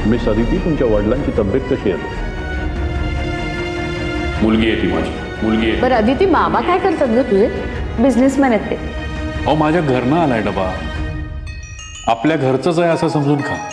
Miss Aditi, तुमच्या वडिलांची तब्येत कशी आहे? मुलगी आहे ती माझी, मुलगी आहे. बरं अदिती, मामा काय करतात ग तुझे? बिझनेसमॅन आहेत ते. अहो माझ्या घरनं आलाय डबा, आपल्या घरचंच आहे असं समजून खा.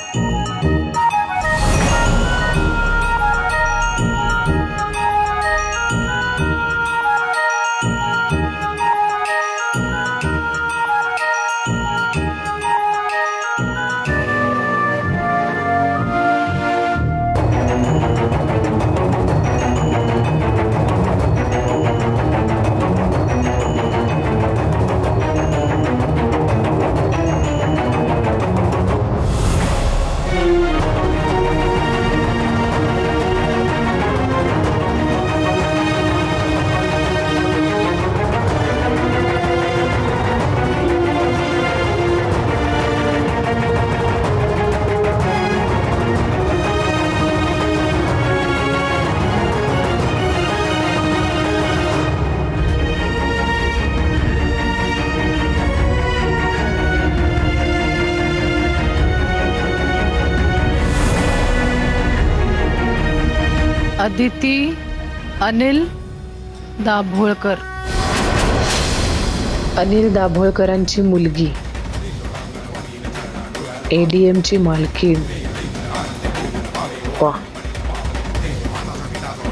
अदिती अनिल दाभोळकर. अनिल दाभोळकरांची मुलगी, ADMची मालकीण. वा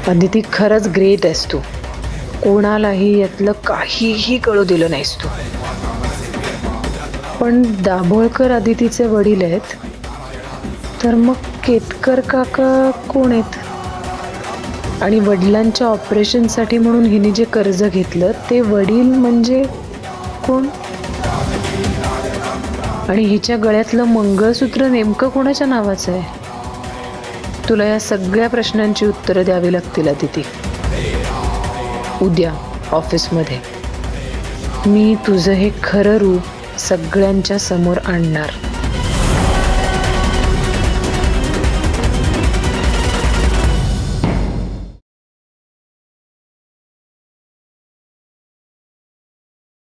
अदिती, खरंच ग्रेट आहेस तू. कोणालाही यातलं काहीही कळू दिलं नाहीस तू. पण दाभोळकर अदितीचे वडील आहेत, तर मग केतकर काका कोण आहेत? आणि वडिलांच्या ऑपरेशनसाठी म्हणून हिने जे कर्ज घेतलं ते वडील म्हणजे कोण? आणि हिच्या गळ्यातलं मंगळसूत्र नेमकं कोणाच्या नावाचं आहे? तुला या सगळ्या प्रश्नांची उत्तरं द्यावी लागतील अदिती. उद्या ऑफिसमध्ये मी तुझं हे खरं रूप सगळ्यांच्या समोर आणणार.